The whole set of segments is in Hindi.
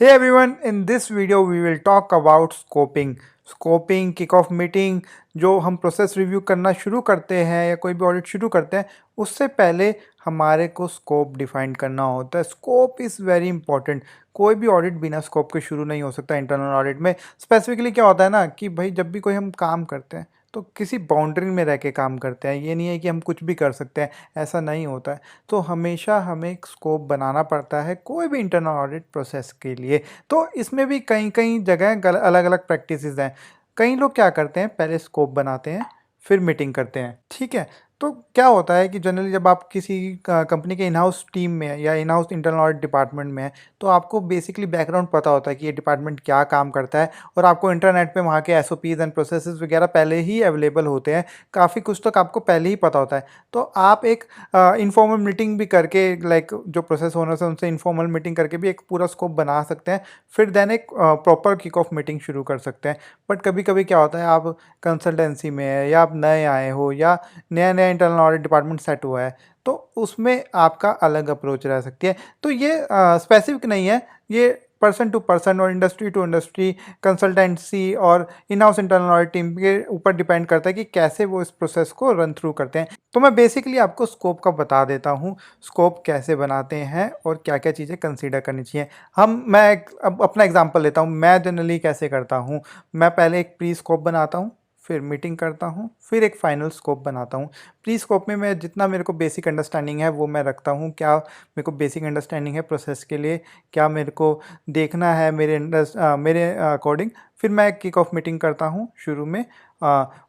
Hey everyone, in this video we will talk about scoping. Scoping kick off meeting जो हम प्रोसेस रिव्यू करना शुरू करते हैं या कोई भी ऑडिट शुरू करते हैं उससे पहले हमारे को स्कोप डिफाइन करना होता है। Scope is very important. कोई भी ऑडिट बिना स्कोप के शुरू नहीं हो सकता। इंटरनल ऑडिट में स्पेसिफिकली क्या होता है ना कि भाई जब भी कोई हम काम करते हैं तो किसी बाउंड्री में रह के काम करते हैं। ये नहीं है कि हम कुछ भी कर सकते हैं, ऐसा नहीं होता है। तो हमेशा हमें एक स्कोप बनाना पड़ता है कोई भी इंटरनल ऑडिट प्रोसेस के लिए। तो इसमें भी कई कई जगह अलग अलग प्रैक्टिसेस हैं। कई लोग क्या करते हैं, पहले स्कोप बनाते हैं फिर मीटिंग करते हैं, ठीक है। तो क्या होता है कि जनरली जब आप किसी कंपनी के इन हाउस टीम में है या in house internal audit department में है तो आपको बेसिकली बैकग्राउंड पता होता है कि ये डिपार्टमेंट क्या काम करता है और आपको इंटरनेट पे वहाँ के एसओपीज एंड प्रोसेसेस वगैरह पहले ही अवेलेबल होते हैं। काफ़ी कुछ तक आपको पहले ही पता होता है। तो आप एक इनफॉर्मल मीटिंग भी करके, लाइक जो प्रोसेस ओनर्स हैं उनसे इनफॉर्मल मीटिंग करके भी एक पूरा स्कोप बना सकते हैं। फिर देन एक प्रॉपर किक ऑफ मीटिंग शुरू कर सकते हैं। बट कभी कभी क्या होता है, आप कंसल्टेंसी में है या आप नए आए हो या नया नया इंटरनल ऑडिट डिपार्टमेंट सेट हुआ है तो उसमें आपका अलग अप्रोच रह सकती है। तो ये स्पेसिफिक नहीं है, ये पर्सन टू पर्सन और इंडस्ट्री टू इंडस्ट्री, कंसल्टेंसी और in house internal audit team के ऊपर डिपेंड करता है कि कैसे वो इस प्रोसेस को रन थ्रू करते हैं। तो मैं बेसिकली आपको स्कोप का बता देता हूँ, स्कोप कैसे बनाते हैं और क्या क्या चीज़ें कंसीडर करनी चाहिए। अब अपना एग्जांपल लेता हूँ, मैं जनरली कैसे करता हूँ। मैं पहले एक प्री स्कोप बनाता हूँ, फिर मीटिंग करता हूँ, फिर एक फाइनल स्कोप बनाता हूँ। प्री स्कोप में मैं जितना मेरे को बेसिक अंडरस्टैंडिंग है वो मैं रखता हूँ। क्या मेरे को बेसिक अंडरस्टैंडिंग है प्रोसेस के लिए, क्या मेरे को देखना है मेरे अकॉर्डिंग। फिर मैं किक ऑफ मीटिंग करता हूँ शुरू में।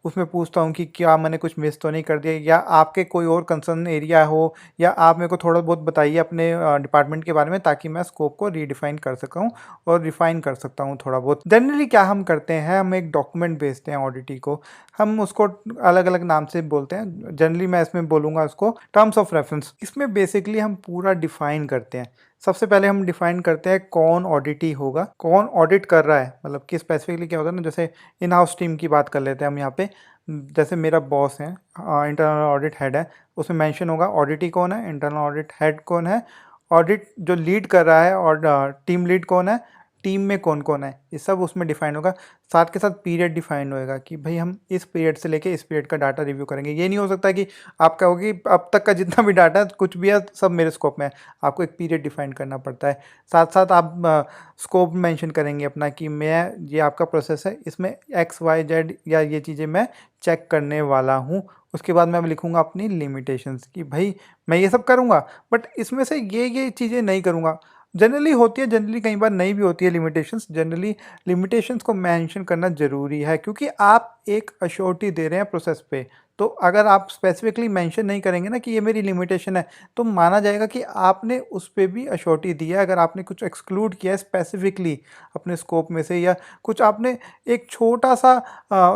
उसमें पूछता हूँ कि क्या मैंने कुछ मिस तो नहीं कर दिया, या आपके कोई और कंसर्न एरिया हो, या आप मेरे को थोड़ा बहुत बताइए अपने डिपार्टमेंट के बारे में ताकि मैं स्कोप को रीडिफाइन कर सकूँ और रिफाइन कर सकता हूँ थोड़ा बहुत। जनरली क्या हम करते हैं, हम एक डॉक्यूमेंट भेजते हैं ऑडिटी को। हम उसको अलग अलग नाम से बोलते हैं, जनरली मैं इसमें बोलूँगा उसको टर्म्स ऑफ रेफरेंस। इसमें बेसिकली हम पूरा डिफाइन करते हैं। सबसे पहले हम डिफाइन करते हैं कौन ऑडिटी होगा, कौन ऑडिट कर रहा है, मतलब कि स्पेसिफिकली क्या होता है ना, जैसे इन हाउस टीम की बात कर लेते हैं हम यहाँ पे। जैसे मेरा बॉस है, इंटरनल ऑडिट हेड है, उसमें मेंशन होगा ऑडिटी कौन है, इंटरनल ऑडिट हेड कौन है, ऑडिट जो लीड कर रहा है और टीम लीड कौन है, टीम में कौन कौन है, ये सब उसमें डिफाइन होगा। साथ के साथ पीरियड डिफाइन होएगा कि भाई हम इस पीरियड से लेके इस पीरियड का डाटा रिव्यू करेंगे। ये नहीं हो सकता कि आप कहोगे अब तक का जितना भी डाटा है कुछ भी है सब मेरे स्कोप में है। आपको एक पीरियड डिफाइन करना पड़ता है। साथ साथ आप स्कोप मेंशन करेंगे अपना कि मैं ये आपका प्रोसेस है, इसमें एक्स वाई जेड या ये चीज़ें मैं चेक करने वाला हूँ। उसके बाद मैं लिखूँगा अपनी लिमिटेशंस कि भाई मैं ये सब करूँगा बट इसमें से ये चीज़ें नहीं करूँगा। जनरली होती है, जनरली कई बार नहीं भी होती है लिमिटेशंस। जनरली लिमिटेशंस को मेंशन करना ज़रूरी है क्योंकि आप एक अश्योरिटी दे रहे हैं प्रोसेस पे। तो अगर आप स्पेसिफिकली मेंशन नहीं करेंगे ना कि ये मेरी लिमिटेशन है तो माना जाएगा कि आपने उस पे भी अश्योरिटी दी है। अगर आपने कुछ एक्सक्लूड किया है स्पेसिफिकली अपने स्कोप में से, या कुछ आपने एक छोटा सा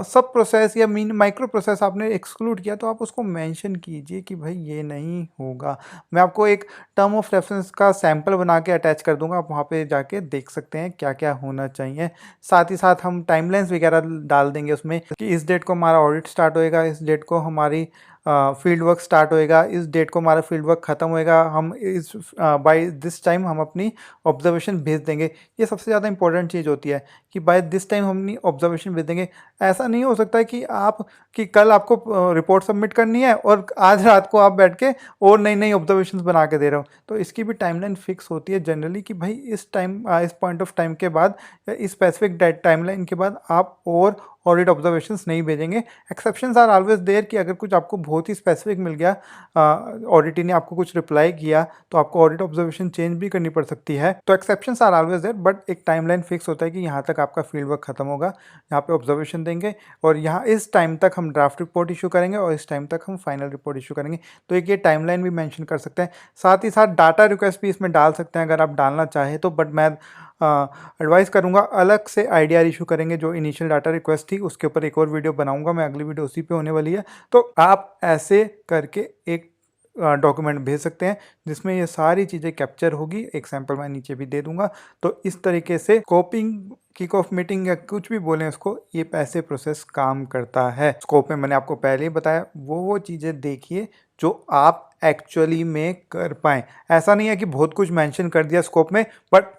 सब प्रोसेस या मीन माइक्रो प्रोसेस आपने एक्सक्लूड किया तो आप उसको मेंशन कीजिए कि भाई ये नहीं होगा। मैं आपको एक टर्म ऑफ रेफरेंस का सैंपल बना के अटैच कर दूंगा, आप वहाँ पे जाके देख सकते हैं क्या क्या होना चाहिए। साथ ही साथ हम टाइमलाइंस वगैरह डाल देंगे उसमें कि इस डेट को हमारा ऑडिट स्टार्ट होएगा, इस डेट को हमारी फील्ड वर्क स्टार्ट होएगा, इस डेट को हमारा फील्ड वर्क ख़त्म होएगा, हम इस बाय दिस टाइम हम अपनी ऑब्जर्वेशन भेज देंगे। ये सबसे ज़्यादा इंपॉर्टेंट चीज़ होती है कि बाय दिस टाइम हम अपनी ऑब्जर्वेशन भेज देंगे। ऐसा नहीं हो सकता है कि कल आपको रिपोर्ट सबमिट करनी है और आज रात को आप बैठ के और नई नई ऑब्जर्वेशंस बना के दे रहे हो। तो इसकी भी टाइमलाइन फिक्स होती है जनरली कि भाई इस पॉइंट ऑफ टाइम के बाद या इस स्पेसिफिक टाइमलाइन के बाद आप और ऑडिट ऑब्जर्वेशंस नहीं भेजेंगे। एक्सेप्शंस आर ऑलवेज देयर कि अगर कुछ आपको बहुत ही स्पेसिफिक मिल गया, ऑडिट ने आपको कुछ रिप्लाई किया तो आपको ऑडिट ऑब्जर्वेशन चेंज भी करनी पड़ सकती है। तो exceptions are always there but एक टाइमलाइन फिक्स होता है कि यहाँ तक आपका फील्ड वर्क खत्म होगा, यहाँ पे ऑब्जर्वेशन देंगे और यहाँ इस टाइम तक हम ड्राफ्ट रिपोर्ट इशू करेंगे और इस टाइम तक हम फाइनल रिपोर्ट इशू करेंगे। तो एक ये टाइमलाइन भी मेंशन कर सकते हैं। साथ ही साथ डाटा रिक्वेस्ट भी इसमें डाल सकते हैं अगर आप डालना चाहें तो, बट मैं एडवाइस करूंगा अलग से आईडीआर इशू करेंगे। जो इनिशियल डाटा रिक्वेस्ट थी उसके ऊपर एक और वीडियो बनाऊंगा मैं, अगली वीडियो उसी पे होने वाली है। तो आप ऐसे करके एक डॉक्यूमेंट भेज सकते हैं जिसमें ये सारी चीज़ें कैप्चर होगी। एक सैंपल मैं नीचे भी दे दूंगा। तो इस तरीके से स्कोपिंग, किक ऑफ मीटिंग या कुछ भी बोलें उसको, ये ऐसे प्रोसेस काम करता है। स्कोप में मैंने आपको पहले ही बताया, वो चीज़ें देखिए जो आप एक्चुअली में कर पाएँ। ऐसा नहीं है कि बहुत कुछ मेंशन कर दिया स्कोप में बट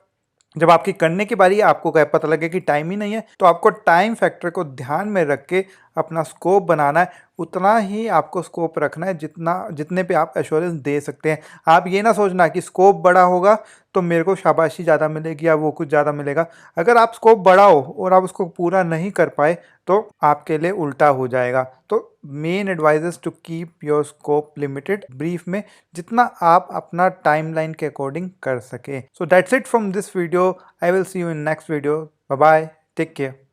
जब आपकी करने की बारी आपको क्या पता लगे कि टाइम ही नहीं है, तो आपको टाइम फैक्टर को ध्यान में रख के अपना स्कोप बनाना है। उतना ही आपको स्कोप रखना है जितने पे आप एश्योरेंस दे सकते हैं। आप ये ना सोचना कि स्कोप बड़ा होगा तो मेरे को शाबाशी ज़्यादा मिलेगी या वो कुछ ज़्यादा मिलेगा। अगर आप स्कोप बड़ा हो और आप उसको पूरा नहीं कर पाए तो आपके लिए उल्टा हो जाएगा। तो main advice is to keep your scope limited, brief में जितना आप अपना टाइमलाइन के अकॉर्डिंग कर सके। So that's it from this video. I will see you in next video. Bye bye, take care.